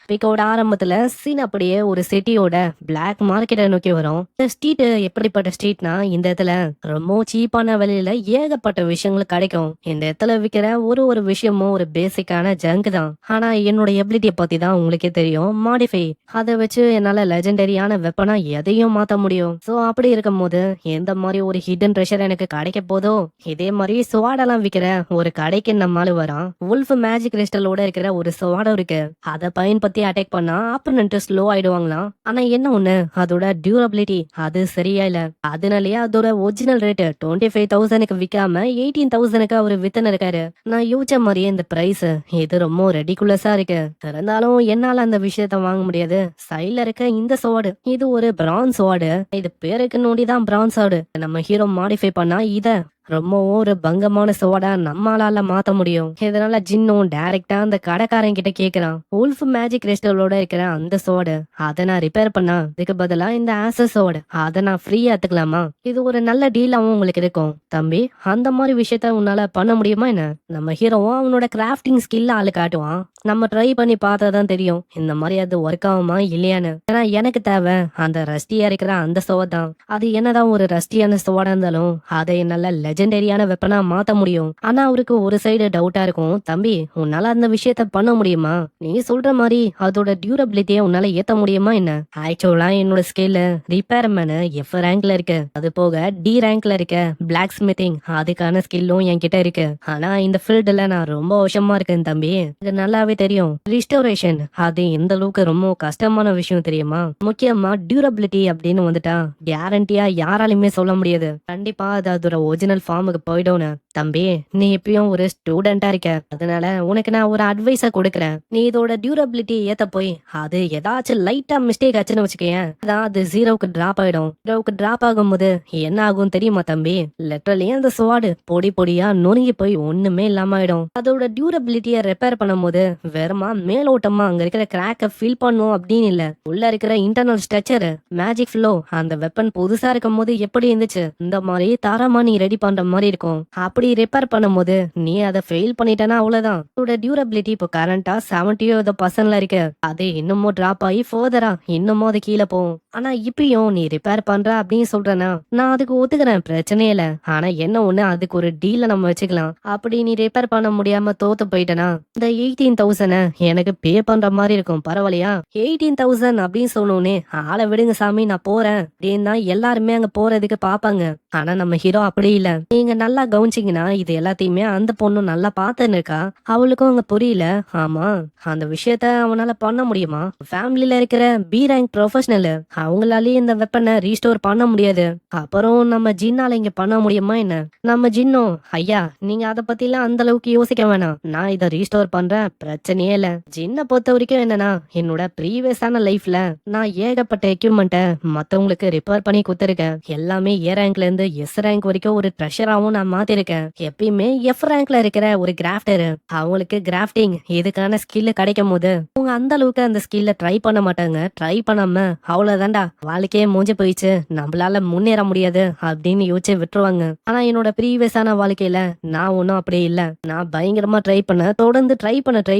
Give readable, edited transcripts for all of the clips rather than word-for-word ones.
பிக்கோட ஆரம்பத்துல சீன் அப்படியே ஒரு சிட்டியோட பிளாக் மார்க்கெட்டை நோக்கி வரும். இந்த ஸ்ட்ரீட் எப்படிப்பட்ட ஸ்ட்ரீட்னா, இந்த இடத்துல ரொம்ப சீப்பான விலையில ஏகப்பட்ட விஷயங்கள் கிடைக்கும். இந்த இடத்துல விக்கிற ஒரு ஒரு விஷயமும் ஒரு பேசிக்கான ஜங்க் தான். ஆனா என்னோட எபிலிட்டியை பத்தி தான் உங்களுக்கே தெரியும், மாடிஃபை. அதை வச்சு என்னால லெஜெண்டரியான வெப்பனா எதையும் மாத்த முடியும். சோ அப்படி இருக்கும் போது எந்த மாதிரி ஒரு ஹிடன் ட்ரெஷர் எனக்கு கிடைக்க போதோ, இதே மாதிரி சுவாடெல்லாம் விக்கிற ஒரு கடைக்கு நம்மால வரான். உல்ஃப் மேஜிக் கிறிஸ்டலோட இருக்கிற ஒரு சுவாடம் இருக்கு. அதை பயன்படுத்தி அட்டாக் பண்ணா ஆப்பனன்ட் ஸ்லோ ஆயிடுவாங்களாம். ஆனா என்ன ஒண்ணு, அதோட டியூரபிலிட்டி அது சரியா இல்ல. அதனாலயே அதோட ஒரிஜினல் ரேட் 25,000க்கு விக்காம 18,000க்கு அவரு வித்துன்னு இருக்காரு. நான் யோசிச்ச மாதிரியே இந்த பிரைஸ் இது ரொம்ப ரெடிகுலஸா இருக்கு. இருந்தாலும் என்னால அந்த விஷயத்த வாங்க முடியாது. சைட்ல இருக்க இந்த சோடு இது ஒரு பிரான்ஸ் சோடு. இது பேருக்கு நோண்டிதான் பிரான்ஸ் சோடு. நம்ம ஹீரோ மாடிஃபை பண்ணா இத ரொம்பவும் ஒரு பங்கமான சோடா நம்மளால மாத்த முடியும். இதனால ஜின்னும் டைரக்டா அந்த கடைக்காரன் கிட்ட கேக்குறான், உல்ஃப் மேஜிக் கிறிஸ்டலோட இருக்கிற அந்த சோடு அதை நான் ரிப்பேர் பண்ணா இதுக்கு பதிலா இந்த ஆசஸ் சோடு அதை நான் ஃப்ரீயா எடுத்துக்கலாமா? இது ஒரு நல்ல டீலாவும் உங்களுக்கு இருக்கும் தம்பி. அந்த மாதிரி விஷயத்த உன்னால பண்ண முடியுமா என்ன? நம்ம ஹீரோவும் அவனோட கிராஃப்டிங் ஸ்கில்ல ஆளு காட்டுவான். நம்ம ட்ரை பண்ணி பார்த்தாதான் தெரியும் இந்த மாதிரி அது ஒர்க் ஆகுமா இல்லையான்னு. ஏன்னா எனக்கு தேவை அந்த ரஸ்டியா இருக்கிற அந்த சோடு தான். அது என்னதான் ஒரு ரஸ்டியான சோடா இருந்தாலும் அதை என்னால லெஜெண்டரியான வெப்பனா மாத்த முடியும். ஆனா அவருக்கு ஒரு சைடு டவுட்டா இருக்கும், தம்பி உன்னால அந்த விஷயத்த பண்ண முடியுமா? நீ சொல்ற மாதிரி அதோட டியூரபிலிட்டியை உன்னால ஏத்த முடியுமா என்ன? ஆக்சுவலா என்னோட ஸ்கேல்ல ரிப்பேர்மேன் எஃப் ரேங்க்ல இருக்கு. அது போக டி ரேங்க்ல இருக்க பிளாக் ஸ்மித்திங் அதுக்கான ஸ்கில்லும் என்கிட்ட இருக்கு. ஆனா இந்த ஃபீல்டுல நான் ரொம்ப வருஷமா இருக்கேன் தம்பி. இது நல்லாவே தெரியும். ரிஸ்டோரேஷன் அது எந்த அளவுக்கு ரொம்ப கஷ்டமான விஷயம் தெரியுமா? முக்கியமா டியூரபிலிட்டி அப்படின்னு வந்துட்டா கேரண்டியா யாராலுமே சொல்ல முடியாது. கண்டிப்பா அது அதோட ஒரிஜினல் ஃபார்முக்கு போயிடும்னு. தம்பி நீ எப்பயும் ஒரு ஸ்டூடெண்டா இருக்க, அதனால உனக்கு நான் ஒரு அட்வைஸ கொடுக்கறேன். நீ இதோட டியூரபிலிட்டி ஏத்த போய் அது ஏதாச்சும் லைட்டா மிஸ்டேக் ஆச்சுன்னு வச்சுக்கேன், அதான் அது ஜீரோவுக்கு டிராப் ஆயிடும். ஜீரோவுக்கு டிராப் ஆகும்போது என்ன ஆகும் தெரியுமா தம்பி? லிட்டரலி அந்த ஸ்வாடு பொடி பொடியா நொறுங்கி போய் ஒண்ணுமே இல்லாம ஆயிடும். அதோட டியூரபிலிட்டியை ரிப்பேர் பண்ணும்போது வெறுமா மேலோட்டமா அங்க இருக்கிற கிராக்க ஃபில் பண்ணும் அப்படின்னு இல்ல, உள்ள இருக்கிற இன்டர்னல் ஸ்ட்ரக்சர் மேஜிக் ஃப்ளோ அந்த வெப்பன் புதுசா இருக்கும் போது எப்படி இருந்துச்சு இந்த மாதிரி தரமா நீ ரெடி பண்ற மாதிரி இருக்கும். அப்படி ரிப்பேர் பண்ணும்போது நீ அதை ஃபெயில் பண்ணிட்டனா அவ்வளவுதான். அதோட டியூரபிலிட்டி இப்போ கரண்டா 70% இருக்கு. அது இன்னமும் டிராப் ஆகி ஃபர்தரா இன்னமும் அது கீழே போகும். ஆனா இப்பயும் நீ ரிப்பேர் பண்ற அப்படின்னு சொல்றேன்னா நான் அதுக்கு ஒத்துக்கிறேன், பிரச்சனை இல்ல. ஆனா என்ன ஒண்ணு, அதுக்கு ஒரு டீல நம்ம வச்சுக்கலாம். அப்படி நீ ரிப்பேர் பண்ண முடியாம தோத்து போயிட்டனா இந்த 18,000 எனக்கு பே பண்ற மாதிரி இருக்கும், பரவாயில்லையா? 18,000 அப்படின்னு சொன்னோன்னே ஆளை விடுங்க சாமி நான் போறேன் அப்படின்னு தான் எல்லாருமே அங்க போறதுக்கு பாப்பாங்க. ஆனா நம்ம ஹீரோ அப்படி இல்ல. நீங்க நல்லா கவனிச்சீங்கன்னா இது எல்லாத்தையுமே அந்த பொண்ணு நல்லா பாத்துன்னு இருக்கா. அவளுக்கும் அங்க புரியல. ஆமா அந்த விஷயத்த அவனால பண்ண முடியுமா? ஃபேமிலில இருக்கிற பி ரேங்க் ப்ரொஃபஷனல் அவங்களாலேயே இந்த வெப்பனை ரீஸ்டோர் பண்ண முடியாது. அப்புறம் நம்ம ஜின்னால இங்க பண்ண முடியுமா என்ன? நம்ம ஜின்னும் ஐயா நீங்க அதை பத்தி எல்லாம் அந்த அளவுக்கு யோசிக்க வேணாம், நான் இதை ரீஸ்டோர் பண்றேன், பிரச்சனையே இல்ல. ஜின்னை பொறுத்த வரைக்கும் என்னன்னா, என்னோட ப்ரீவியஸான லைஃப்ல நான் ஏகப்பட்ட எக்யூப்மெண்ட்டை மத்தவங்களுக்கு ரிப்பேர் பண்ணி கொடுத்துருக்கேன். எல்லாமே ஏ ரேங்க்ல இருந்து எஸ் ரேங்க் வரைக்கும் ஒரு ட்ரெஷராவும் நான் மாத்திருக்கேன். எப்பயுமே எஃப் ரேங்க்ல இருக்கிற ஒரு கிராஃப்டர் அவங்களுக்கு கிராஃப்டிங் இதுக்கான ஸ்கில் கிடைக்கும் போது அவங்க அந்த அளவுக்கு அந்த ஸ்கில்ல ட்ரை பண்ண மாட்டாங்க. ட்ரை பண்ணாம அவ்வளவுதான்டா வாழ்க்கையே மூஞ்சி போயிடுச்சு, நம்மளால முன்னேற முடியாது அப்படின்னு யோசிச்சு விட்டுருவாங்க. ஆனா என்னோட ப்ரீவியஸான வாழ்க்கையில நான் ஒன்னும் அப்படி இல்ல. நான் பயங்கரமா ட்ரை பண்ண, தொடர்ந்து ட்ரை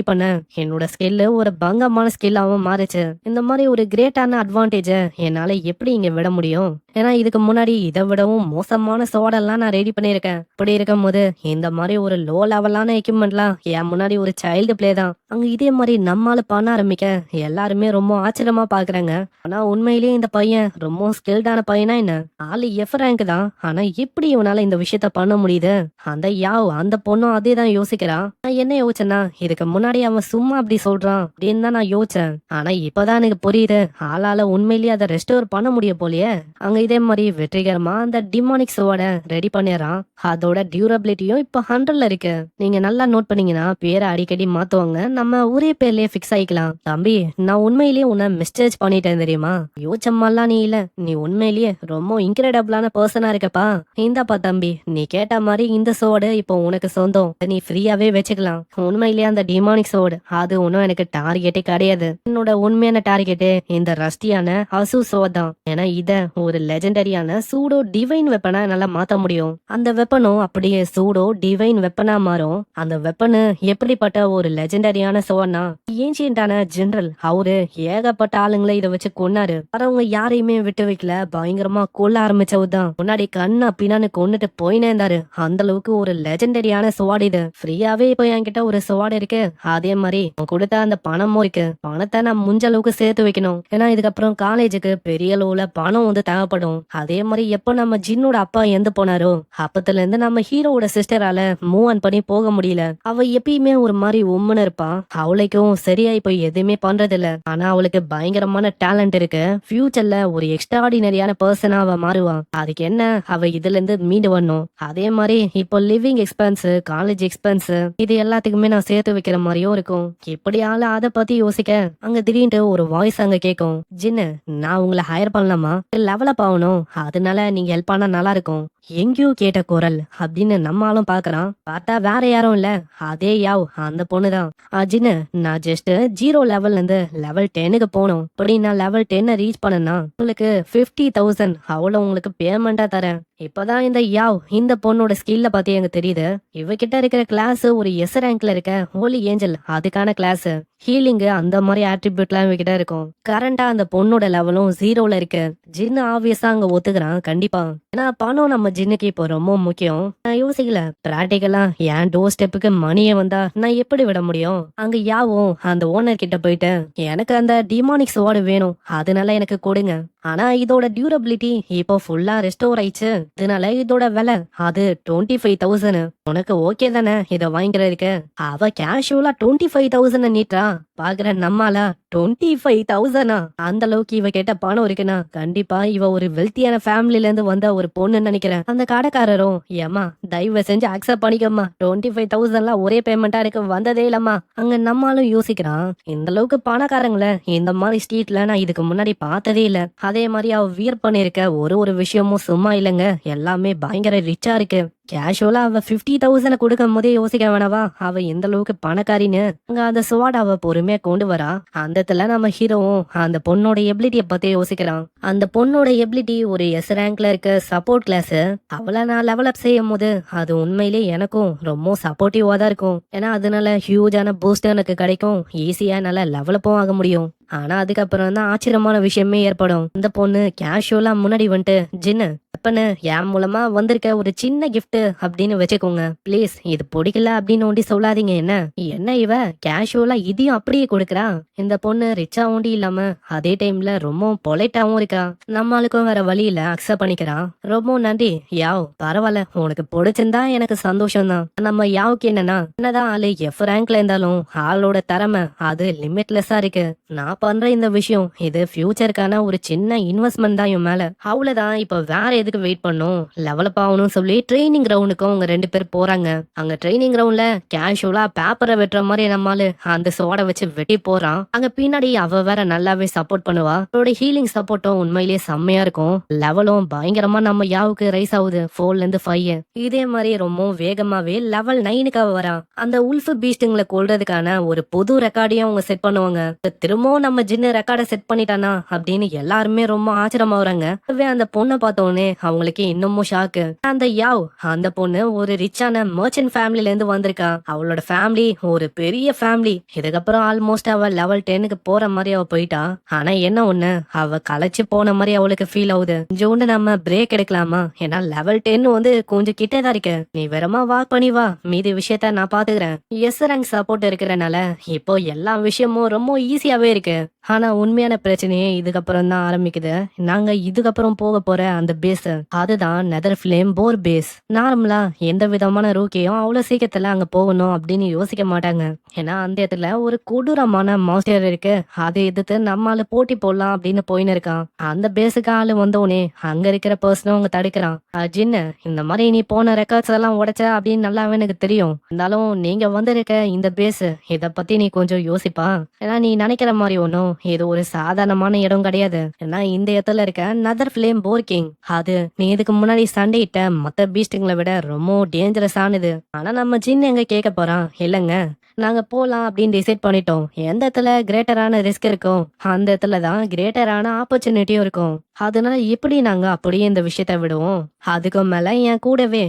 பண்ண என்னோட ஸ்கில் ஒரு பங்கமான ஸ்கில்லாவும் மாறிச்சு. இந்த மாதிரி ஒரு கிரேட்டான அட்வான்டேஜ என்னால எப்படி இங்க விட முடியும்? ஏன்னா இதுக்கு முன்னாடி இதை விடவும் மோசமான சோடெல்லாம் நான் ரெடி பண்ணிருக்கேன். அப்படி இருக்கும் போது இந்த மாதிரி ஒரு லோ லெவலான எக்யூப்மெண்ட்லாம் என் முன்னாடி ஒரு சைல்டு பிளே தான். அங்க இதே மாதிரி நம்மால பண்ண ஆரம்பிக்க எல்லாருமே ரொம்ப ஆச்சரியமா பாக்குறாங்க. ஆனா உண்மையிலேயே இந்த பையன் ரொம்ப ஸ்கில்டான பையனா என்ன? ஆளு எஃப் ரேங்க் தான், ஆனா எப்படி இவனால இந்த விஷயத்த பண்ண முடியுது? அந்த பொண்ணும் அதே தான் யோசிக்கிறான். நான் என்ன யோசிச்சேன்னா, இதுக்கு முன்னாடி அவன் சும்மா அப்படி சொல்றான் அப்படின்னு தான் நான் யோசிச்சேன். ஆனா இப்பதான் எனக்கு புரியுது, ஆளால உண்மையிலேயே அதை ரெஸ்டோர் பண்ண முடியும் போலயே. அங்க இதே மாதிரி வெற்றிகரமா அந்த டிமானிக் சோட ரெடி பண்ணிடுறான். அதோட டியூரபிலிட்டியும் இப்ப 100ல இருக்கு. நீங்க நல்லா நோட் பண்ணீங்கன்னா பேரை அடிக்கடி மாத்துவாங்க, நம்ம ஒரே பேர்லயே பிக்ஸ் ஆயிக்கலாம். தம்பி நான் உண்மையிலேயே உன்னை மிஸ்டேஜ் பண்ணிட்டேன் தெரியுமா? யோசம்மாலாம் நீ இல்ல, நீ உண்மையிலேயே ரொம்ப இன்கிரெடிபிளான பர்சனா இருக்கப்பா. இந்தாப்பா தம்பி, நீ கேட்ட மாதிரி இந்த சோடு இப்போ உனக்கு சொந்தம், நீ ஃப்ரீயாவே வச்சுக்கலாம். உண்மையிலேயே அந்த டிமானிக் சோடு அது ஒன்னும் எனக்கு டார்கெட்டே கிடையாது. என்னோட உண்மையான டார்கெட்டு இந்த ரஸ்டியான அசு சோட் தான். ஏன்னா இத ஒரு லெஜெண்டரியான சூடோ டிவைன் வெப்பனா நல்லா மாத்த முடியும். அந்த வெப்பனும் அப்படியே சூடோ டிவைன் வெப்பனா மாறும். அந்த வெப்பனு எப்படிப்பட்ட ஒரு லெஜெண்டரியான சோனா ஏன்ஷியன்டான ஜெனரல் அவரு ஏகப்பட்ட ஆளுங்களை இதை வச்சு கொன்னாரு. வரவங்க யாரையுமே விட்டு வைக்கல, பயங்கரமா கொல்ல ஆரம்பிச்சவுதான். முன்னாடி கண்ணு அப்படின்னு கொன்னுட்டு போயினே இருந்தாரு. அந்த அளவுக்கு ஒரு லெஜெண்டரியான ஸ்வாட் இது. ஃப்ரீயாவே இப்போ என்கிட்ட ஒரு ஸ்வாட் இருக்கு, அதே மாதிரி கொடுத்த அந்த பணமும் இருக்கு. பணத்தை நான் முடிஞ்ச அளவுக்கு சேர்த்து வைக்கணும். ஏன்னா இதுக்கப்புறம் காலேஜுக்கு பெரிய அளவுல பணம் வந்து தேவைப்படும். அதே மாதிரி எப்ப நம்ம ஜின்னோட அப்பா எந்த போனாரோ அப்பத்துல இருந்து நம்ம ஹீரோவோட சிஸ்டரால மூவ் ஆன் பண்ணி போக முடியல. அவ எப்பயுமே ஒரு மாதிரி உம்முன்னு இருப்பா. அவளுக்கும் சரியா இப்ப எதுவுமே பண்றது இல்ல. ஆனா அவளுக்கு பயங்கரமான டேலண்ட் இருக்கு. ஃபியூச்சர்ல ஒரு எக்ஸ்ட்ராடினரியான பர்சனா அவ மாறுவா. அதுக்கு என்ன, அவ இதுல இருந்து மீண்டு வரணும். அதே மாதிரி இப்போ லிவிங் எக்ஸ்பென்ஸ், காலேஜ் எக்ஸ்பென்ஸ், இது எல்லாத்துக்குமே நான் சேர்த்து வைக்கிற மாதிரியும் இருக்கும். எப்படியால அதை பத்தி யோசிக்க அங்க திடீர்னு ஒரு வாய்ஸ் அங்க கேட்கும். ஜின்னு, நான் உங்களை ஹையர் பண்ணலாமா, லெவலப் ஆகணும், அதனால நீங்க ஹெல்ப் பண்ணா நல்லா இருக்கும். எங்கேயோ கேட்ட குரல் அப்படின்னு நம்மளும் பாக்குறான். பார்த்தா வேற யாரும் இல்ல, அதே யாவ் அந்த பொண்ணுதான். ஜின்னு, நான் ஜஸ்ட் 0 லெவல்ல இருந்து லெவல் 10க்கு போகணும். அப்படி நான் லெவல் 10 ரீச் பண்ணனா உங்களுக்கு 50,000 அவ்வளவு உங்களுக்கு பேமெண்டா தரேன். இப்பதான் இந்த யாவ் இந்த பொண்ணோட ஸ்கில்ல பத்தி எனக்கு தெரியுது. இவகிட்ட இருக்கிற கிளாஸ் ஒரு எஸ் ரேங்க்ல இருக்க ஹோலி ஏஞ்சல், அதுக்கான கிளாஸ். ஹீலிங் அந்த மாதிரி ஆட்ரிபியூட்லாம் இவகிட்ட இருக்கும். கரண்டா அந்த பொண்ணோட லெவலும் 0ல இருக்கு. ஜின்னு ஆப்வியஸா அங்க ஒத்துக்கிறான் கண்டிப்பா. ஏன்னா பணம் நம்ம ஜின்னுக்கு இப்போ ரொம்ப முக்கியம். நான் யோசிக்கல, பிராக்டிக்கலா என் டோர் ஸ்டெப்புக்கு மணியை வந்தா நான் எப்படி விட முடியும். அங்க யாவும் அந்த ஓனர் கிட்ட போயிட்டு எனக்கு அந்த டிமானிக் ஸ்வார்டு வேணும், அதனால எனக்கு கொடுங்க. ஆனா இதோட டியூரபிலிட்டி இப்போ ஃபுல்லா ரெஸ்டோர் ஆயிடுச்சு, இதனால இதோட விலை அது 25,000. உனக்கு ஓகே தானே இதை வாங்கிக்கிறதுக்கு? அவ கேஷுவலா 25,000 நீட்டா பாக்குற நம்மால 25,000. அந்த அளவுக்கு இவ கேட்ட பணம் இருக்குன்னா கண்டிப்பா இவ ஒரு வெல்த்தியான ஃபேமிலில இருந்து வந்த ஒரு பொண்ணு நினைக்கிறேன். அந்த கடைக்காரரும், ஏமா தயவு செஞ்சு அக்செப்ட் பண்ணிக்கம்மா, 25,000 ஒரே பேமெண்டா எனக்கு வந்ததே இல்லம்மா. அங்க நம்மளும் யோசிக்கிறான், இந்த அளவுக்கு பணக்காரங்கள இந்த மாதிரி ஸ்ட்ரீட்ல நான் இதுக்கு முன்னாடி பார்த்ததே இல்ல. அதே மாதிரி அவ வியர் பண்ணிருக்க ஒரு விஷயமும் சும்மா இல்லைங்க, எல்லாமே பயங்கர ரிச்சா இருக்கு. கேஷுவலா அவ 50,000 கொடுக்கும் போதே யோசிக்க வேணவா அவ எந்த அளவுக்கு பணக்காரின்னு. அங்க அந்த ஸ்வாட் அவ பொறுமையா கொண்டு வரா. அந்த இடத்துல நம்ம ஹீரோவும் அந்த பொண்ணோட எபிலிட்டிய பத்தி யோசிக்கிறான். அந்த பொண்ணோட எபிலிட்டி ஒரு எஸ் ரேங்க்ல இருக்க சப்போர்ட் கிளாஸ். அவளை நான் லெவலப் செய்யும் போது அது உண்மையிலே எனக்கும் ரொம்ப சப்போர்ட்டிவா தான் இருக்கும். ஏன்னா அதனால ஹியூஜான பூஸ்ட் எனக்கு கிடைக்கும், ஈஸியா என்னால லெவலப்பும் ஆக முடியும். ஆனா அதுக்கப்புறம் தான் ஆச்சரியமான விஷயமே ஏற்படும். இந்த பொண்ணு கேஷுவலா முன்னாடி வந்துட்டு, ஜின்னு அப்பன்னு என் மூலமா வந்திருக்க ஒரு சின்ன கிஃப்ட் அப்படின்னு வச்சுக்கோங்க ப்ளீஸ், இது பிடிக்கல அப்படின்னு ஒண்டி சொல்லாதீங்க. என்ன இவ கேஷுவலா இதையும் அப்படியே கொடுக்குறா. இந்த பொண்ணு ரிச்சா ஒண்டி இல்லாம அதே டைம்ல ரொம்ப பொலைட்டாவும் இருக்கா. நம்மளுக்கும் வேற வழியில அக்செப்ட் பண்ணிக்கிறான். ரொம்ப நன்றி யாவ், பரவாயில்ல, உனக்கு பிடிச்சிருந்தா எனக்கு சந்தோஷம் தான். நம்ம யாவுக்கு என்னதான் ஆளு எஃப் ரேங்க்ல இருந்தாலும் ஆளோட திறமை அது லிமிட்லெஸ்ஸா இருக்கு. நான் பண்ற இந்த விஷயம் இது ஃபியூச்சருக்கான ஒரு சின்ன இன்வெஸ்ட்மெண்ட் தான் இவன் மேல. அவ்வளவுதான், இப்ப வேற எதுக்கு வெயிட் பண்ணும், லெவலப் ஆகணும் சொல்லி ட்ரைனிங் கிரவுண்டுக்கும் அவங்க 2 பேர் போறாங்க. அங்க ட்ரைனிங் கிரவுண்ட்ல கேஷுவலா பேப்பரை வெட்டுற மாதிரி நம்மால அந்த சோட வச்சு வெட்டி போறான். அங்க பின்னாடி அவ வேற நல்லாவே சப்போர்ட் பண்ணுவா. அவரோட ஹீலிங் சப்போர்ட்டும் உண்மையிலேயே செம்மையா இருக்கும். லெவலும் பயங்கரமா நம்ம யாவுக்கு ரைஸ் ஆகுது 4ல இருந்து 5. இதே மாதிரி ரொம்ப வேகமாவே லெவல் 9க்கு வரா. அந்த உல்ஃப் பீஸ்டுங்களை கொள்றதுக்கான ஒரு புது ரெக்கார்டையும் அவங்க செட் பண்ணுவாங்க. திரும்பவும் நம்ம ஜின்னு ரெக்கார்டை செட் பண்ணிட்டானா அப்படின்னு எல்லாருமே ரொம்ப ஆச்சரியமாகறாங்க. அந்த பொண்ணை பார்த்தோன்னே அவங்களுக்கு இன்னமும் ஷாக்கு. அந்த யாவ் அந்த பொண்ணு ஒரு ரிச்சான மர்ச்சன்ட் ஃபேமிலில இருந்து வந்திருக்கா. அவளோட ஃபேமிலி ஒரு பெரிய ஃபேமிலி. இதுக்கப்புறம் ஆல்மோஸ்ட் அவ லெவல் 10க்கு போற மாதிரி அவ போயிட்டா. ஆனா என்ன ஒண்ணு, அவ களைச்சு போன மாதிரி அவளுக்கு ஃபீல் ஆகுது. கொஞ்சோண்டு நம்ம பிரேக் எடுக்கலாமா, ஏன்னா லெவல் 10 வந்து கொஞ்சம் கிட்டதான் இருக்கு, நீ வெறுமா வாக் பண்ணி வா, மீதி விஷயத்த நான் பாத்துக்கிறேன். எஸ் ரேங்க் சப்போர்ட் இருக்கிறனால இப்போ எல்லா விஷயமும் ரொம்ப ஈஸியாவே இருக்கு. ஆனா உண்மையான பிரச்சனையே இதுக்கப்புறம் தான் ஆரம்பிக்குது. நாங்க இதுக்கப்புறம் போக போற அந்த பேஸ் அதுதான் நெதர் ஃபிளேம் போர் பேஸ். நார்மலா எந்த விதமான ரூக்கியும் அவ்வளவு சீக்கிரத்துல அங்க போகணும் அப்படின்னு யோசிக்க மாட்டாங்க. ஏன்னா அந்த இடத்துல ஒரு கொடூரமான மாஸ்டர் இருக்கு, அதை எதிர்த்து நம்மால போட்டி போடலாம் அப்படின்னு போயின்னு இருக்கான். அந்த பேஸுக்கு ஆளு வந்தோடனே அங்க இருக்கிற பர்சனும் அவங்க தடுக்கிறான். ஜின்னு, இந்த மாதிரி நீ போன ரெக்கார்ட்ஸ் எல்லாம் உடைச்ச அப்படின்னு நல்லாவே எனக்கு தெரியும். இருந்தாலும் நீங்க வந்திருக்க இந்த பேஸ் இத பத்தி நீ கொஞ்சம் யோசிப்பா. ஏன்னா நீ நினைக்கிற மாதிரி ஒன்னும் இது ஒரு சாதாரணமான இடம் கிடையாது. ஏன்னா இந்த இடத்துல இருக்க நதர் ஃபிளேம் போர் கிங் அது நீ இதுக்கு முன்னாடி சண்டையிட்ட மத்த பீஸ்டுங்களை விட ரொம்ப டேஞ்சரஸ் ஆனது. ஆனா நம்ம ஜின் எங்க கேட்க போறான், இல்லங்க நாங்க போலாம் அப்படின்னு டிசைட் பண்ணிட்டோம். எந்த இடத்துல கிரேட்டரான ரிஸ்க் இருக்கும் அந்த இடத்துல தான் கிரேட்டரான ஆப்பர்ச்சுனிட்டியும் இருக்கும். அதனால எப்படி நாங்க அப்படியே இந்த விஷயத்த விடுவோம். அதுக்கும் மேல என் கூடவே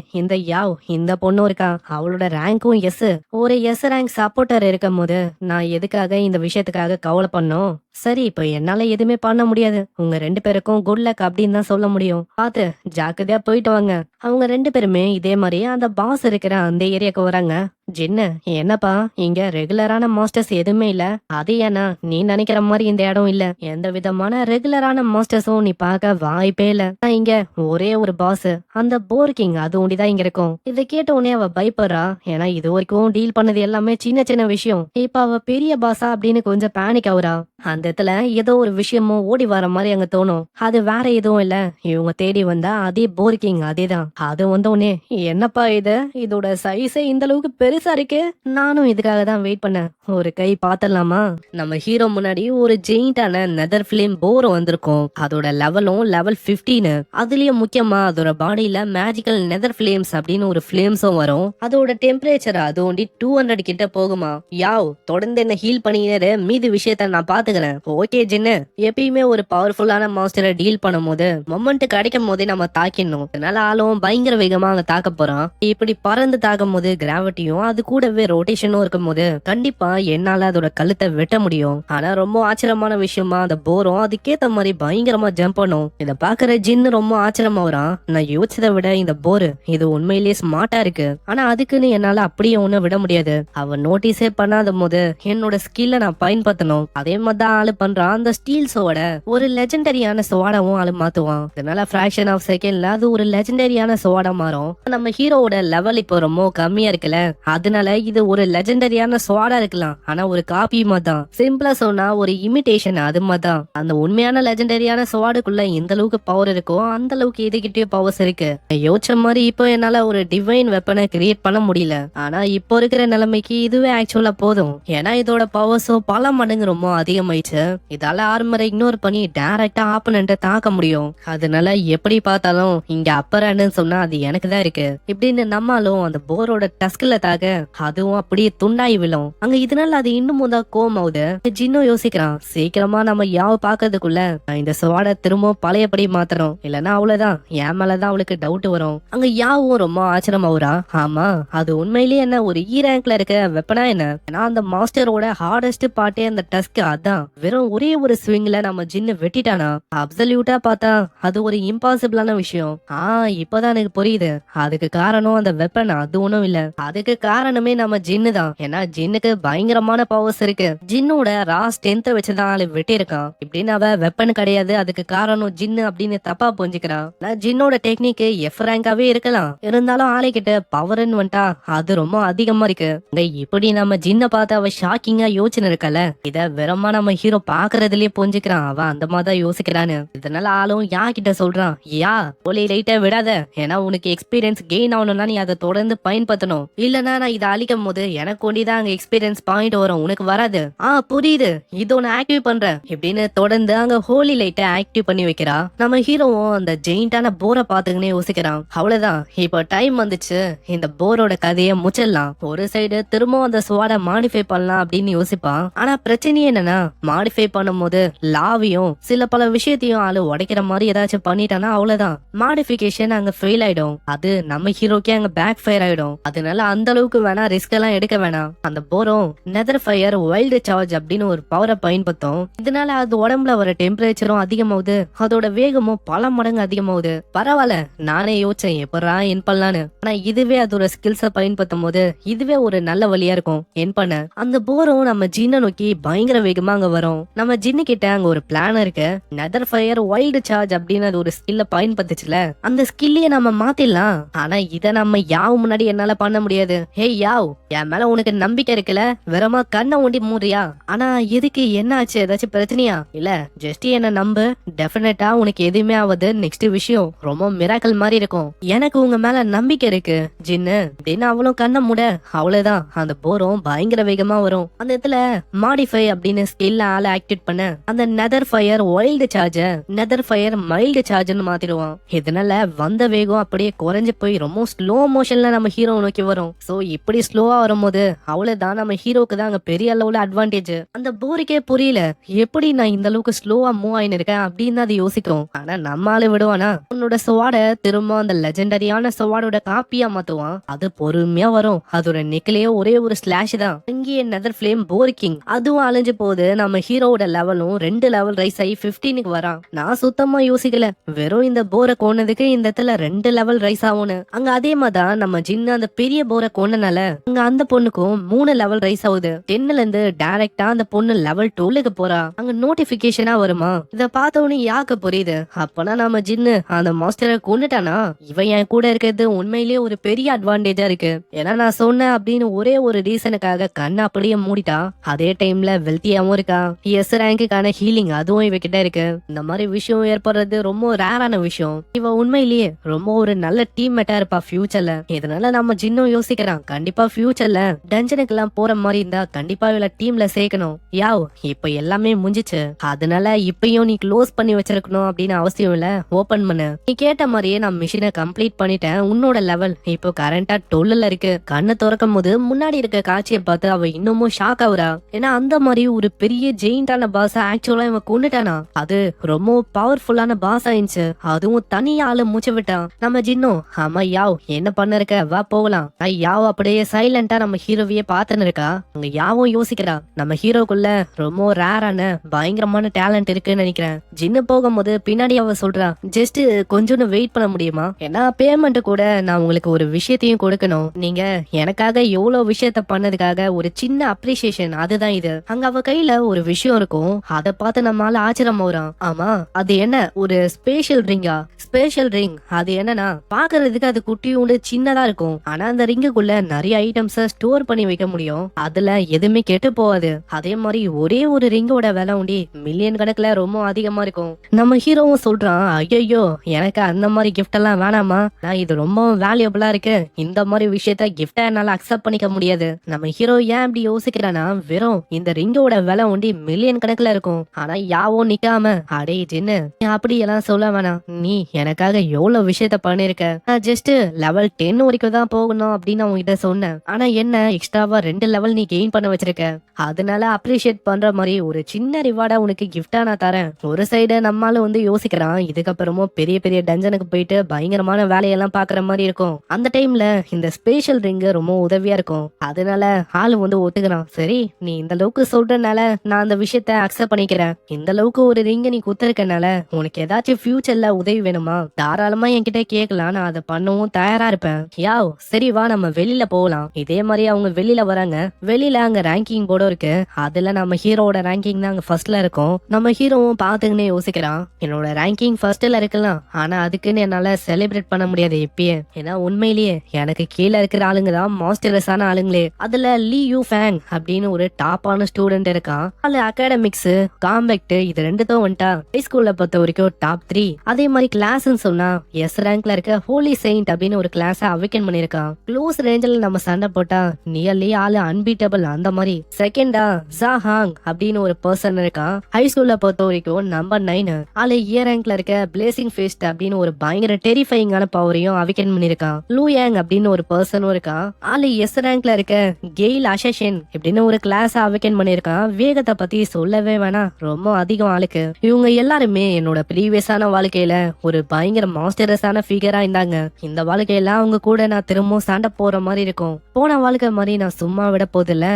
இந்த பொண்ணு இருக்கா. அவளோட ரேங்கும் எஸ். ஒரு எஸ் ரேங்க் சப்போர்ட்டர் இருக்கும் போது நான் எதுக்காக இந்த விஷயத்துக்காக கவலை பண்ணோம். சரி, இப்ப என்னால எதுவுமே பண்ண முடியாது. உங்க 2 பேருக்கும் குட் லக் அப்படின்னு தான் சொல்ல முடியும். பாத்து ஜாக்கிரதையா போயிட்டு வாங்க. அவங்க 2 பேருமே இதே மாதிரி அந்த பாஸ் இருக்கிற அந்த ஏரியாக்கு வராங்க. ஜின்னு, என்னப்பா இங்க ரெகுலரான மாஸ்டர்ஸ் எதுவுமே இல்ல? அது ஏன்னா நீ நினைக்கிற மாதிரி இந்த இடம் இல்ல. எந்த விதமான ரெகுலரான மாஸ்டர்ஸும் நீ பார்க்க வாய்ப்பே இல்ல. இங்க ஒரே ஒரு பாஸ், அந்த போர் கிங், அது ஒண்டிதான் இங்க இருக்கும். இதை கேட்ட உடனே அவ பயப்படுறா. ஏன்னா இது வரைக்கும் டீல் பண்ணது எல்லாமே சின்ன சின்ன விஷயம். இப்ப அவ பெரிய பாஸா அப்படின்னு கொஞ்சம் பேனிக் ஆகுறா. அந்த இடத்துல ஏதோ ஒரு விஷயமும் ஓடி வர மாதிரி அங்க தோணும். அது வேற எதுவும் இல்ல, இவங்க தேடி வந்தா அதே போர் கிங் அதேதான். அது வந்த உடனே என்னப்பா இது, இதோட சைஸே இந்த அளவுக்கு பெருசா இருக்கு. நானும் இதுக்காக தான் வெயிட் பண்ணேன். ஒரு கை பாத்திரலாமா? நம்ம ஹீரோ முன்னாடி ஒரு ஜெயிண்டான நெதர் ஃபிளேம் போர் வந்திருக்கும். அதோட லெவலும் லெவல் 15. அதுலயும் முக்கியமா அதோட பாடியில மேஜிக்கல் நெதர் ஃபிளேம்ஸ் அப்படின்னு ஒரு ஃபிளேம்ஸும் வரும். அதோட டெம்பரேச்சர் அது ஒண்டி 200 கிட்ட போகுமா. தொடர்ந்து என்ன ஹீல் பண்ணினே மீதி விஷயத்த நான் பாத்துக்கிறேன். ஓகே ஜின்னு, எப்பயுமே ஒரு பவர்ஃபுல்லான மாஸ்டரை டீல் பண்ணும் போது மொமெண்ட் கிடைக்கும் போதே நம்ம தாக்கிடணும். அதனால ஆளும் பயங்கர வேகமா அங்க தாக்க போறான். இப்படி பறந்து தாக்கும் போது கிராவிட்டியும் அது கூடவே ரொட்டேஷனும் இருக்கும் போது கண்டிப்பா என்னால அதோட கழுத்தை வெட்ட முடியும். ஆனா ரொம்ப ஆச்சரியமான விஷயமா அந்த போரும் அதுக்கேத்த மாதிரி பயங்கரமா ஜம்ப் பண்ணும். இத பாக்குற ஜின்னு ரொம்ப ஆச்சரியமா வரான். நான் யோசிச்சதை விட இந்த போரு இது உண்மையிலேயே ஸ்மார்ட்டா இருக்கு. ஆனா அதுக்குன்னு என்னால அப்படியே ஒண்ணு விட முடியாது. அவன் நோட்டீஸே பண்ணாத போது என்னோட ஸ்கில்ல நான் பயன்படுத்தணும். அதே மாதிரிதான் ஆளு பண்றான். அந்த ஸ்டீல் சோட ஒரு லெஜெண்டரியான சோடாவும் ஆளு மாத்துவான். இதனால ஃபிராக்ஷன் ஆஃப் செகண்ட்ல அது ஒரு லெஜெண்டரியான சோடா மாறும். நம்ம ஹீரோவோட லெவல் இப்போ ரொம்ப கம்மியா இருக்குல்ல, அதனால இது ஒரு லெஜெண்டரியான சோடா இருக்கலாம். ஆனா ஒரு காப்பி மாதிரிதான். சிம்பிளா சொன்னா ஒரு இமிடேஷன், அது மாதிரிதான். அந்த உண்மையான லெஜெண்டரியான சோடுக்குள்ள எந்த அளவுக்கு பவர் இருக்கோ அந்த அளவுக்கு இதுகிட்டயே பவர்ஸ் இருக்கு. யோசிச்ச மாதிரி இப்போ என்னால ஒரு டிவைன் வெப்பனை கிரியேட் பண்ண முடியல. ஆனா இப்போ இருக்கிற நிலைமைக்கு இதுவே ஆக்சுவலா போதும். ஏன்னா இதோட பவர்ஸோ பல மடங்கு ரொம்ப அதிகமாயிடுச்சு. இதால ஆர்மரை இக்னோர் பண்ணி டைரக்டா ஆப்பனண்ட தாக்க முடியும். அதனால எப்படி பார்த்தாலும் இங்க அப்பரான்னு சொன்னா அது எனக்கு தான் இருக்கு இப்படின்னு நம்மாலும் அந்த போரோட டஸ்க்ல தாக்க அதுவும் அப்படியே துண்டாய் விழும். அங்க இதனால அது இன்னும் தான் கோமாவுது. ஜின்னும் யோசிக்கிறான், சீக்கிரமா நம்ம பாக்குறதுக்குள்ள இந்த சவாட திரும்ப பழையபடி மாத்தணும், இல்லன்னா அவ்வளவுதான் என் மேலதான் அவளுக்கு டவுட் வரும். அங்க யாவும் ரொம்ப ஆச்சரியமாவுறா. ஆமா, அது உண்மையிலேயே என்ன ஒரு ரேங்க்ல இருக்க வெப்பனா என்ன? ஏன்னா அந்த மாஸ்டரோட ஹார்டஸ்ட் பார்ட்டே அந்த டஸ்க். அதான் வெறும் ஒரே ஒரு ஸ்விங்ல நம்ம ஜின்னு வெட்டிட்டானா. அப்சல்யூட்டா பார்த்தா அது ஒரு இம்பாசிபிளான விஷயம். இப்பதான் எனக்கு புரியுது. அதுக்கு காரணம் அந்த வெப்பன் அது ஒண்ணும் இல்ல. அதுக்கு காரணமே நம்ம ஜின்னு தான். ஏன்னா ஜின்னுக்கு பயங்கரமான பவர்ஸ் இருக்கு. ஜின்னோட ரா ஸ்ட்ரென்த் வச்சுதான் ஆளு வெட்டி இருக்கான். இப்படின்னு அவ வெப்பன் கிடையாது, அதுக்கு காரணம் ஜின்னு அப்படின்னு தப்பா புரிஞ்சுக்கிறான். ஜின்னோட டெக்னிக் எஃப் ரேங்காவே இருக்கலாம், இருந்தாலும் ஆளை கிட்ட பவர்ன்னு வந்துட்டா அது ரொம்ப அதிகமா இருக்கு. இப்படி நம்ம ஜின்ன பார்த்து அவ ஷாக்கிங்கா யோசனை இருக்கல. இத வெறமா நம்ம ஹீரோ பாக்குறதுலயே புரிஞ்சுக்கிறான் அவன் அந்த மாதிரிதான் யோசிக்கிறான்னு. இதனால ஆளும் கிட்ட சொல்றான், போலி லைட்டா விடாத. ஏன்னா உனக்கு எக்ஸ்பீரியன்ஸ் கெயின் ஆகணும்னா நீ அதை தொடர்ந்து பயன்படுத்தணும். இல்லன்னா நான் இதை அழிக்கும் போது எனக்கு ஒண்டிதான் அங்க எக்ஸ்பீரியன்ஸ் பாயிண்ட் வரும், உனக்கு வராது. புரியுது, இதோ நான் ஆக்டிவ் பண்றேன் இப்படின்னு தொடர்ந்து அங்க ஹோலி லைட்டை ஆக்டிவ் பண்ணி வைக்கிறா. நம்ம ஹீரோவும் அந்த ஜெயிண்டான போரை பாத்துக்கினே யோசிக்கிறான். அவ்வளவுதான், இப்ப டைம் வந்துச்சு இந்த போரோட கதையை முச்சிடலாம். ஒரு சைடு திரும்ப அந்த ஸ்வாட மாடிஃபை பண்ணலாம் அப்படின்னு யோசிப்பான். ஆனா பிரச்சனையே என்னன்னா மாடிஃபை பண்ணும்போது லாவையும் சில பல விஷயத்தையும் ஆளு உடைக்கிற மாதிரி ஏதாச்சும் பண்ணிட்டானா அவ்வளவுதான், மாடிஃபிகேஷன் அங்க ஃபெயில் ஆயிடும். அது நம்ம ஹீரோக்கே அங்க பேக் ஃபயர் ஆயிடும். அதனால அந்த அளவுக்கு வேணா ரிஸ்க் எல்லாம் எடுக்க வேணாம். அந்த போரும் நெதர் ஃபயர் வைல்டு சார்ஜ் அப்படின்னு ஒரு பவரை பயன்படுத்தும். இதனால அது உடம்புல வர டெம்பரேச்சரும் அதிகமாகுது, அதோட வேகமும் பல மடங்கு அதிகமாகுது. பரவாயில்ல, நானே யோசிச்சேன் எப்படா என் பண்ணலான்னு. ஆனா இதுவே அதோட ஸ்கில்ஸ பயன்படுத்தும் போது இதுவே ஒரு நல்ல வழியா இருக்கும் என் பண்ண. அந்த போரும் நம்ம ஜின்ன நோக்கி பயங்கர வேகமா அங்க வரும். நம்ம ஜின்னு கிட்ட அங்க ஒரு பிளான் இருக்கு. நெதர் ஃபயர் வைல்டு சார்ஜ் அப்படின்னு அது ஒரு ஸ்கில்ல பயன்படுத்துச்சுல, அந்த ஸ்கில்லையே நம்ம மாத்திடலாம். ஆனா இத நம்ம முன்னாடி என்னால பண்ண முடியாது. ஹேய் யாவ், என் மேல உனக்கு நம்பிக்கை இருக்குல்ல, வெறுமா கண்ணை ஊண்டி மூடுறியா? ஆனா எதுக்கு, என்ன ஆச்சு, ஏதாச்சும் பிரச்சனையா? இல்ல ஜஸ்ட் என்ன நம்பு, டெஃபினட்டா உனக்கு எதுவுமே ஆகுது. நெக்ஸ்ட் விஷயம் ரொம்ப மிராக்கல் மாதிரி இருக்கும். எனக்கு உங்க மேல நம்பிக்கை இருக்கு ஜின்னு அப்படின்னு அவளும் கண்ணை மூட, அவ்வளவுதான் அந்த போரும் பயங்கர வேகமா வரும். அந்த இடத்துல மாடிஃபை அப்படின்னு ஸ்கில் ஆள ஆக்டிவேட் பண்ண அந்த நெதர் ஃபயர் வைல்டு சார்ஜ நெதர் ஃபயர் மைல்டு சார்ஜ்னு மாத்திடுவான். இதனால வந்த வேகம் அப்படியே குறைஞ்சு போய் ரொம்ப ஸ்லோ மோஷன்ல நம்ம ஹீரோ நோக்கி வரும். சோ இப்படி ஸ்லோவா வரும்போது அவ்வளவுதான் நம்ம ஹீரோக்கு தான் அங்க பெரிய அளவுல அட்வான்டேஜ். அந்த போருக்கே புரியல எப்படி நான் இந்த அளவுக்கு ஸ்லோவா மூவ் ஆயின்னு இருக்கேன் அப்படின்னு அது யோசிக்கும். ஆனா நம்ம ஆளு விடுவானா, உன்னோட சவாட திரும்ப அந்த லெஜெண்டரியான சவாடோட காப்பியா மாத்துவான். அது பொறுமையா வரும். அதோட நெக்கிலேயே ஒரே ஒரு ஸ்லாஷ் தான். இங்கே நெதர் ஃபிளேம் போர் கிங் அதுவும் அழிஞ்சு போகுது. நம்ம ஹீரோவோட லெவலும் 2 லெவல் ரைஸ் ஆகி 15க்கு வரான். நான் சுத்தமா யோசிக்கல, வெறும் இந்த போரை கொன்னதுக்கு இந்த இடத்துல 2 லெவல் ரைஸ் ஆகும்னு. அங்க அதே மாதிரிதான் நம்ம ஜின்னு அந்த பெரிய போரை கொன்னனால அங்க அந்த பொண்ணுக்கும் 3 லெவல் ரைஸ் ஆகுது. 10ல இருந்து டைரக்டா அந்த பொண்ணு லெவல் 12க்கு போறா. அங்க நோட்டிபிகேஷனா வருமா? இத பார்த்தவனே யாருக்கு புரியுது, அப்பனா நம்ம ஜின்னு அந்த மாஸ்டரை கொன்னுட்டானா? இவன் என் கூட இருக்கிறது உண்மையிலேயே ஒரு பெரிய அட்வான்டேஜா இருக்கு. ஏன்னா நான் சொன்னேன் அப்படின்னு ஒரே ஒரு ரீசனுக்காக கண்ணை அப்படியே மூடிட்டா. அதே டைம்ல வெல்த்தியாவும் இருக்கா. எஸ் ரேங்குக்கான ஹீலிங் அதுவும் இவகிட்ட இருக்கு. இந்த மாதிரி விஷயம் ஏற்படுறது ரொம்ப ரேரான விஷயம். இவ உண்மையிலேயே ரொம்ப ஒரு நல்ல டீம்மேட்டா இருப்பா ஃபியூச்சர்ல. இதனால நம்ம ஜின்னும் யோசிக்கிறான், கண்டிப்பா ஃபியூச்சர்ல டஞ்சனுக்கு எல்லாம் போற மாதிரி இருந்தா கண்டிப்பா இவள டீம்ல சேர்க்கணும். யாவ், இப்ப எல்லாமே முடிஞ்சிச்சு, அதனால இப்பயும் நீ க்ளோஸ் பண்ணி வச்சிருக்கணும் அப்படின்னு அவசியம் இல்ல, ஓபன் பண்ணு. நீ கேட்ட மாதிரியே நான் மிஷினை கம்ப்ளீட் பண்ணிட்டேன். உன்னோட லெவல் இப்போ கரண்டா 12ல இருக்கு. கண்ணை திறக்கும் போது முன்னாடி இருக்க காட்சியை பார்த்து அவ இன்னமும் ஷாக் ஆகுறா. ஏன்னா அந்த மாதிரி ஒரு பெரிய ஜெயிண்டான பாஸ் ஆக்சுவலா இவன் கொண்டுட்டானா. அது ரொம்ப பவர்ஃபுல்லான பாஸ் ஆயிடுச்சு. அதுவும் தனியா ஆளு மூச்சு விட்டான். நம்ம ஜின்னும் ஆமா யாவ் என்ன பண்ண இருக்க, வா போகலாம். யாவ் அப்படியே சைலண்டா நம்ம ஹீரோவையே பாத்துன்னு இருக்கா. அங்க யாவும் யோசிக்கிறா, நம்ம ஹீரோக்குள்ள ரொம்ப ரேரான பயங்கரமான டேலண்ட் இருக்குன்னு நினைக்கிறேன். ஜின்னு போகும்போது பின்னாடி அவ சொல்றா, ஜஸ்ட் கொஞ்சம் வெயிட் பண்ண முடியுமா? ஏன்னா பேமெண்ட் கூட நான் உங்களுக்கு ஒரு விஷயத்தையும் கொடுக்கணும். நீங்க எனக்காக எவ்வளவு விஷயத்த பண்ணதுக்காக ஒரு சின்ன அப்ரிசியேஷன், அதுதான் இது. அங்க அவ கையில ஒரு விஷயம் இருக்கும். அதை பார்த்து நம்மளால ஆச்சரியம் வரும். ஆமா, அது என்ன, ஒரு ஸ்பெஷல் ரிங்கா? ஸ்பெஷல் ரிங் அது என்னன்னா, பாக்குறதுக்கு அது குட்டியோண்டு சின்னதா இருக்கும். ஆனா அந்த ரிங்குக்குள்ள நிறைய ஐட்டம்ஸ் ஸ்டோர் பண்ணி வைக்க முடியும். அதுல எதுவுமே கெட்டு போகாது. அதே மாதிரி ஒரே ஒரு ரிங்கோட விலை உண்டி மில்லியன் கணக்குல ரொம்ப அதிகமா இருக்கும். நம்ம ஹீரோவும் சொல்றான், ஐயோ எனக்கு அந்த மாதிரி கிஃப்ட் எல்லாம் வேணாமா, நான் இது ரொம்ப வேல்யூபிளா இருக்கு, இந்த மாதிரி விஷயத்த கிஃப்டா என்னால அக்செப்ட் பண்ணிக்க முடியாது. நம்ம ஹீரோ ஏன் இப்படி யோசிக்கிறானா, வெறும் இந்த ரிங்கோட விலை உண்டி மில்லியன் கணக்குல இருக்கும். ஆனா யாவும் நிக்காம, அடே ஜின்னு அப்படி எல்லாம் சொல்ல வேணாம், நீ எனக்காக எவ்வளவு விஷயத்த பண்ணிருக்க, நான் ஜஸ்ட் லெவல் 10 வரைக்கும் தான் போகணும் அப்படின்னு அவங்க கிட்ட சொன்னேன். ஆனா என்ன எக்ஸ்ட்ராவா 2 லெவல் நீ கெயின் பண்ண வச்சிருக்க, அதனால அப்ரிஷியேட் பண்ற மாதிரி ஒரு சின்ன ரிவார்டா உனக்கு கிஃப்டா நான் தரேன். ஒரு சைடு நம்மால யோசிக்கிறான், இதுக்கப்புறமும் பெரிய பெரிய டஞ்சனுக்கு போயிட்டு பயங்கரமான வேலையெல்லாம் பாக்குற மாதிரி இருக்கும். அந்த டைம்ல இந்த ஸ்பெஷல் ரிங் ரொம்ப உதவியா இருக்கும். அதனால ஆளு ஒத்துக்கிறான். சரி, நீ இந்த அளவுக்கு சொல்றதுனால நான் அந்த விஷயத்த அக்செப்ட் பண்ணிக்கிறேன். இந்த அளவுக்கு ஒரு ரிங்க நீ குத்துருக்கனால உனக்கு ஏதாச்சும் ஃபியூச்சர்ல உதவி வேணுமா, தாராளமா என்கிட்ட கேட்கலாம், நான் அதை பண்ணவும் தயாரா இருப்பேன். யாவ் சரி வா நம்ம வெளியில போகலாம். இதே மாதிரி அவங்க வெளியில வராங்க. வெளியில அங்க ரேங்கிங் போர்டும் இருக்கு. அதுல நம்ம ஹீரோட ரேங்கிங் தான் அங்க ஃபர்ஸ்ட்ல இருக்கும். நம்ம ஹீரோவும் பாத்துக்கினே யோசிக்கிறான், என்னோட ரேங்கிங் ஃபர்ஸ்ட்ல இருக்கலாம், ஆனா அதுக்குன்னு என்னால செலிப்ரேட் பண்ண முடியாது இப்பயே. ஏன்னா உண்மையிலேயே எனக்கு கீழே இருக்கிற ஆளுங்க தான் மாஸ்டர்ஸான ஆளுங்களே. அதுல லீ யூ ஃபேங் அப்படின்னு ஒரு டாப்பான ஸ்டூடெண்ட் இருக்கான். அதுல அகாடமிக்ஸ் காம்பேக்ட் இது ரெண்டுத்தும் வந்துட்டா ஹை ஸ்கூல்ல பொறுத்த வரைக்கும் டாப் 3. அதே மாதிரி கிளாஸ்ன்னு சொன்னா எஸ் ரேங்க்ல இருக்க ஹோலி செயின்ட் அப்படின்னு ஒரு கிளாஸ் அவைக்கன் பண்ணிருக்கான். க்ளோஸ் ரேஞ்சில் நம்ம சண்டை போட்டா நியர்லி ஆளு அன்பீட்டபிள் அந்த மாதிரி. செகண்டா ஜாஹாங் அப்படின்னு ஒரு பர்சன் இருக்கான். ஹை ஸ்கூல்ல பொறுத்த வரைக்கும் நம்பர் 9. ஆளு இயர் ரேங்க்ல இருக்க பிளேசிங் ஃபேஸ்ட் அப்படின்னு ஒரு பயங்கர டெரிஃபைங்கான பவரையும் அவைக்கன் பண்ணிருக்கான். லூயாங் அப்படின்னு ஒரு பர்சனும் இருக்கான். ஆளு எஸ் ரேங்க்ல இருக்க கெயில் அசஷன் இப்படின்னு ஒரு கிளாஸ் அவைக்கன் பண்ணிருக்கான். வேகத்தை பத்தி சொல்லவே வேணாம், ரொம்ப அதிகம் ஆளுக்கு. இவங்க எல்லாருமே என்னோட ப்ரீவியஸான வாழ்க்கையில ஒரு பயங்கர மாஸ்டரஸான ஃபிகரா இருந்தாங்க. இந்த வாழ்க்கையில அவங்க கூட நான் திரும்பவும் சண்டை போற மாதிரி இருக்கும். போன வாழ்க்கை மாதிரி நான் சும்மா விட போதில்ல.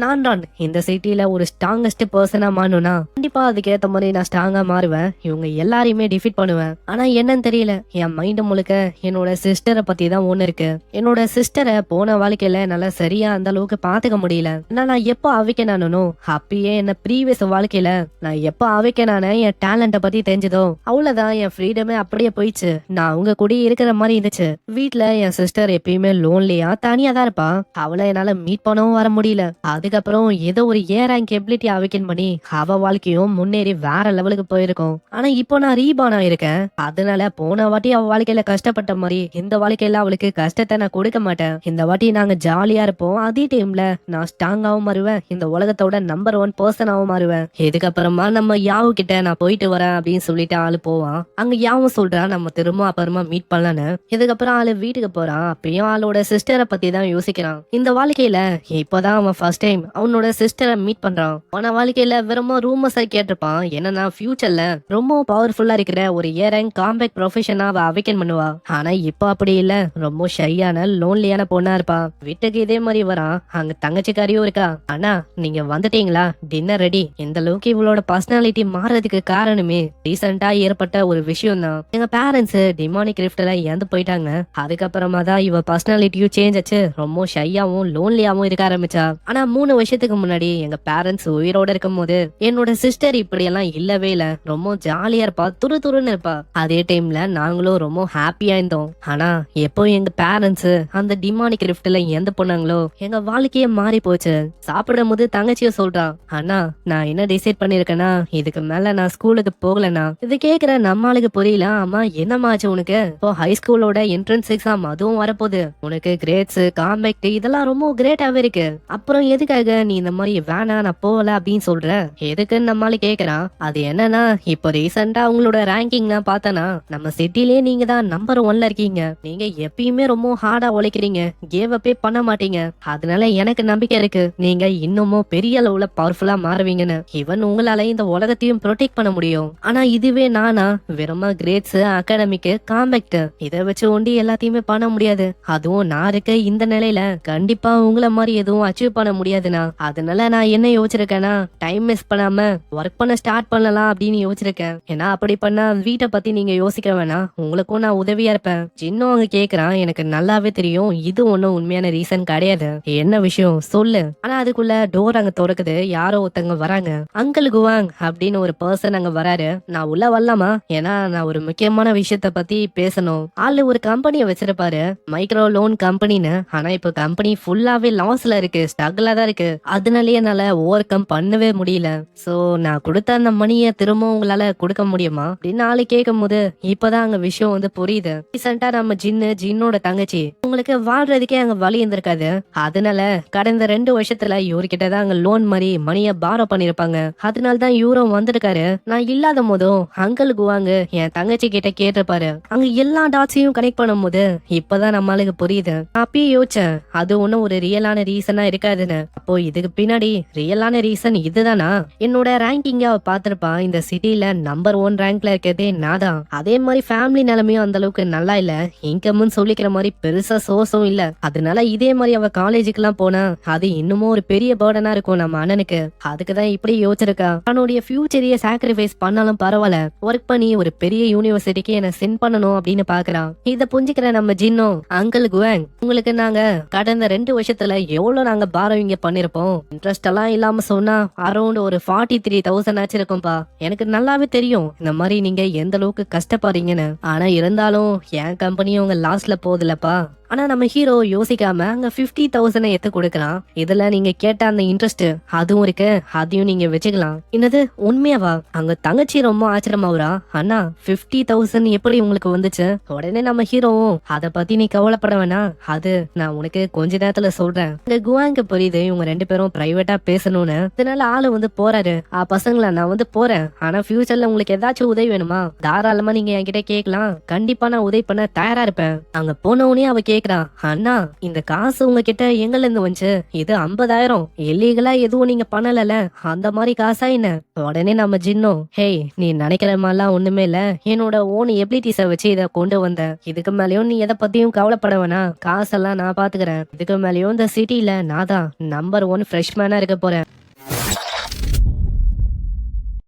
நான் இந்த சிட்டில ஒரு ஸ்ட்ராங்கஸ்ட் பர்சனா மாறணும்னா கண்டிப்பா அதுக்கு ஏத்த மாதிரி நான் ஸ்ட்ராங்கா மாறுவேன். இவங்க எல்லாரையுமே டிஃபீட் பண்ணுவேன். ஆனா என்னன்னு தெரியல, என் மைண்ட் முழுக்க என்னோட சிஸ்டரை பத்தி தான் ஒண்ணு இருக்கு. என்னோட சிஸ்டரை போன வாழ்க்கையில என்னால சரியா அந்த அளவுக்கு பாத்துக்க முடியல. நான் எப்ப அவைக்கனானோ அப்பயே என்ன ப்ரீவியஸ் வாழ்க்கையில நான் எப்ப அவைக்கனான என் டேலண்ட பத்தி தெரிஞ்சதோ அவ்வளவுதான், என் ஃப்ரீடமே அப்படியே போயிடுச்சு. நான் அவங்க கூட இருக்கிற மாதிரி இருந்துச்சு. வீட்டுல என் சிஸ்டர் எப்பயுமே லோன்லியா தனியா தான் இருப்பா. அவளை என்னால மீட் பண்ணவும் வர முடியல. அதுக்கப்புறம் ஏதோ ஒரு ரேங்க் எபிலிட்டி அவேக்கன் பண்ணி அவ வாழ்க்கையும் முன்னேறி வேற லெவலுக்கு போயிருக்கும். ஆனா இப்போ நான் ரீபான் ஆயிருக்கேன். அதனால போன வாட்டி அவ வாழ்க்கையில கஷ்டப்பட்ட மாதிரி இந்த வாழ்க்கையில அவளுக்கு கஷ்டத்தை நான் கொடுக்க மாட்டேன். இந்த வாட்டி நாங்க ஜாலியா இருப்போம். அதே டைம்ல நான் ஸ்ட்ராங்காவும் மாறுவேன். இந்த உலகத்தோட நம்பர் 1 பர்சனாவும் மாறுவேன். இதுக்கப்புறமா நம்ம யாவு கிட்ட நான் போயிட்டு வரேன் அப்படின்னு சொல்லிட்டு ஆளு போவான். அங்க யாவும் சொல்றான் நம்ம திரும்ப அப்புறமா மீட் பண்ணலான்னு. இதுக்கப்புறம் ஆளு வீட்டுக்கு போறான். அப்பயும் ஆளோட சிஸ்டரை பத்தி தான் யோசிக்கிறான். இந்த வாழ்க்கையில இப்பதான் அவன் ஃபர்ஸ்ட் டைம் அவனோட சிஸ்டரை மீட் பண்றான். அவன வாழ்க்கையில வெறும் ரூமர்ஸா கேட்டிருப்பான். என்னன்னா ஃபியூச்சர்ல ரொம்ப பவர்ஃபுல்லா இருக்கிற ஒரு ரேங்க் காம்பேக்ட் ப்ரொஃபஷனா அவ அவேக்கன் பண்ணுவா. ஆனா இப்ப அப்படி இல்ல. ரொம்ப ஷையான லோன்லியான பொண்ணா இருப்பா. வீட்டுக்கு இதே மாதிரி வரான். அங்க தங்கச்சிக்காரியும் இருக்கா. ஆனா நீங்க வந்துட்டீங்களா, டின்னர் ரெடி. இந்த அளவுக்கு இவளோட பர்சனாலிட்டி மாறதுக்கு காரணமே ரீசெண்டா ஏற்பட்ட ஒரு விஷயம் தான். எங்க பேரண்ட்ஸ் டிமானிக் கிரிப்ட்ல இறந்து போயிட்டாங்க. அதுக்கப்புறமா தான் இவ பர்சனாலிட்டியும் சேஞ்ச் ஆச்சு. ரொம்ப ஷையாவும் லோன்லியாவும் இருக்க ஆரம்பிச்சா. ஆனா 3 வருஷத்துக்கு முன்னாடி எங்க பேரண்ட்ஸ் உயிரோட இருக்கும் போது என்னோட சிஸ்டர் இப்படி எல்லாம் இல்லவே இல்ல. ரொம்ப ஜாலியா இருப்பா, துருன்னு இருப்பா. அதே டைம்ல நாங்களும் ரொம்ப ஹாப்பியா இருந்தோம். ஆனா எப்போ எங்க பேரண்ட்ஸ் அந்த டிமானிக் கிரிப்ட்ல இறந்து போனாங்களோ எங்க வாழ்க்கையே மாறி போச்சு. சாப்பிடும் போது தங்கச்சிய சொல்றான், அண்ணா நான் என்ன டிசைட் பண்ணிருக்கேன்னா இதுக்கு மேல நான் ஸ்கூலுக்கு போகலண்ணா. இது கேக்குற நம்மளுக்கு புரியல. அம்மா என்னமாச்சு உனக்கு? இப்போ ஹை ஸ்கூலோட என்ட்ரன்ஸ் எக்ஸாம் அதுவும் வரப்போகுது. உனக்கு கிரேட்ஸ் காம்பேக்ட் இதெல்லாம் ரொம்ப கிரேட்டாவே இருக்கு. அப்புறம் எதுக்காக நீ இந்த மாதிரி வேணா நான் போகல அப்படின்னு சொல்ற? எதுக்குன்னு நம்மளால கேக்குறான். அது என்னன்னா இப்போ ரீசெண்டா உங்களோட ரேங்கிங் நான் பார்த்தனா நம்ம சிட்டிலேயே நீங்க தான் நம்பர் 1ல இருக்கீங்க. நீங்க எப்பயுமே ரொம்ப ஹார்டா உழைக்கிறீங்க, கேவ் அப்பே பண்ண மாட்டீங்க. அதனால எனக்கு நம்பிக்கை இருக்கு நீங்க இன்னமும் பெரிய அளவுல பவர்ஃபுல்லா மாறுவீங்கன்னு. இவன் உங்களால இந்த உலகத்தையும் ப்ரொடெக்ட் பண்ண முடியும். ஆனா இதுவே நானா வெறும் கிரேட்ஸ் அகாடமிக் காம்பேக்ட் இதை வச்சு ஒண்டி எல்லாத்தையுமே பண்ண முடியாது. அதுவும் நான் இருக்க இந்த நிலையில கண்டிப்பா உங்களை மாதிரி எதுவும் அச்சீவ் பண்ண முடியாதுண்ணா. அதனால நான் என்ன யோசிச்சிருக்கேன்னா டைம் மிஸ் பண்ணாம ஒர்க் பண்ண ஸ்டார்ட் பண்ணலாம் அப்படின்னு யோசிச்சிருக்கேன். ஏன்னா அப்படி பண்ணா வீட்டை பத்தி நீங்க யோசிக்க வேணாம், உங்களுக்கும் நான் உதவியா இருப்பேன். சின்ன அவங்க கேக்குறான். எனக்கு நல்லாவே தெரியும் இது ஒண்ணும் உண்மையான ரீசன் கிடையாது. என்ன விஷயம் சொல்லு. ஆனா அதுக்குள்ள டோர் அங்க திறக்குது. யாரோ ஒருத்தங்க வராங்க. அங்கிள் குவாங் அப்படின்னு ஒரு பர்சன் அங்க வராரு. நான் உள்ள வரலாமா? ஏன்னா நான் ஒரு முக்கியமான விஷயத்த பத்தி பேசணும். ஆளு ஒரு கம்பெனியை வச்சிருப்பாரு, மைக்ரோ லோன் கம்பெனின்னு. ஆனா இப்ப கம்பெனி ஃபுல்லாவே லாஸ்ல இருக்கு, ஸ்ட்ரகிளா தான் இருக்கு. அதனாலயே என்னால ஓவர் கம் பண்ணவே முடியல. சோ நான் கொடுத்த அந்த மணியை திரும்ப உங்களால கொடுக்க முடியுமா அப்படின்னு ஆளு கேட்கும் போது இப்பதான் அங்க விஷயம் வந்து புரியுது. ரீசெண்டா நம்ம ஜின்னோட தங்கச்சி உங்களுக்கு வாழ்றதுக்கே அங்க வழி இருந்திருக்காது. அதனால கடந்த 2 வருஷத்துல இவர்கிட்டதான் அங்க லோன் மாதிரி மணிய பாரோ பண்ணிருப்பாங்க. அதனாலதான் இவரும் வந்திருக்காரு. நான் இல்லாத போதும் அங்கிள் குவாங்க என் தங்கச்சி கிட்ட கேட்டிருப்பாரு. அங்க எல்லா டாட்ஸையும் கனெக்ட் பண்ணும் போது இப்பதான் நம்மளுக்கு புரியுது. அப்பயே யோசிச்சேன் அது ஒன்னும் ஒரு ரியலான ரீசனா இருக்காதுன்னு. அப்போ இதுக்கு பின்னாடி ரியலான ரீசன் இதுதானா? என்னோட ரேங்கிங்க அவ பாத்திருப்பான். இந்த சிட்டில நம்பர் 1 ரேங்க்ல இருக்கிறதே நான் தான். அதே மாதிரி ஃபேமிலி நிலைமையும் அந்த அளவுக்கு நல்லா இல்ல. இன்கம்னு சொல்லிக்கிற மாதிரி பெருசா சோர்ஸும் இல்ல. அதனால இதே மாதிரி அவ காலேஜுக்கு எல்லாம் போனா அது இன்னமும் ஒரு பெரிய பர்டனா இருக்கும் நம்ம அண்ணனுக்கு. அதுக்குதான் இப்படி யோசிச்சிருக்கா. அவனுடைய ஃபியூச்சரையே சாக்ரிஃபைஸ் பண்ணாலும் பரவாயில்ல, ஒர்க் பண்ணி ஒரு பெரிய யூனிவர்சிட்டிக்கு என்ன சென்ட் பண்ணணும் அப்படின்னு பாக்குறான். இத புரிஞ்சுக்கிற நம்ம ஜின்னோ, அங்கிள் குவாங் உங்களுக்கு நாங்க கடந்த 2 வருஷத்துல எவ்வளவு நாங்க பாரோவிங்க பண்ணிருப்போம். இன்ட்ரெஸ்ட் எல்லாம் இல்லாம சொன்னா அரௌண்ட் ஒரு 43,000 ஆச்சு இருக்கும்பா. எனக்கு நல்லாவே தெரியும் இந்த மாதிரி நீங்க எந்த அளவுக்கு கஷ்டப்படுறீங்கன்னு. ஆனா இருந்தாலும் என் கம்பெனியும் உங்க லாஸ்ட்ல போகுதுலப்பா. ஆனா நம்ம ஹீரோ யோசிக்காம அங்க 50,000 எடுத்து கொடுக்கலாம். இதுல நீங்க கேட்ட அந்த இன்ட்ரெஸ்ட் அதுவும் இருக்கு, அதையும் நீங்க வச்சுக்கலாம். என்னது உண்மையாவா? அங்க தங்கச்சி ரொம்ப ஆச்சரியமாவரா. அண்ணா 50,000 எப்படி உங்களுக்கு வந்துச்சு? உடனே நம்ம ஹீரோவும் அத பத்தி நீ கவலைப்பட வேணாம், அது நான் உனக்கு கொஞ்ச நேரத்துல சொல்றேன். இங்க குவாங்க புரியுது இவங்க 2 பேரும் பிரைவேட்டா பேசணும்னு. இதனால ஆளு வந்து போறாரு. பசங்களா நான் வந்து போறேன். ஆனா ஃபியூச்சர்ல உங்களுக்கு ஏதாச்சும் உதவி வேணுமா தாராளமா நீங்க என்கிட்ட கேட்கலாம். கண்டிப்பா நான் உதவி பண்ண தயாரா இருப்பேன். அங்க போனவனே அவ கேக்குறா, அண்ணா இந்த காசு உங்ககிட்ட எங்கல இருந்து வந்துச்சு? இது 50,000 இல்லீகலா எதுவும் நீங்க பண்ணல, அந்த மாதிரி காசா என்ன? உடனே நம்ம ஜின்னோ, ஹே நீ நினைக்கிற மாதிரிலாம் ஒண்ணுமே இல்ல, என்னோட ஓன் எபிலிட்டிஸ வச்சு இத கொண்டு வந்த. இதுக்கு மேலயும் நீ எதை பத்தியும் கவலைப்பட வேணாம், காசெல்லாம் நான் பாத்துக்கிறேன். இதுக்கு மேலயும் இந்த சிட்டில நான் தான் நம்பர் 1 ஃப்ரெஷ்மேனா இருக்க போறேன்.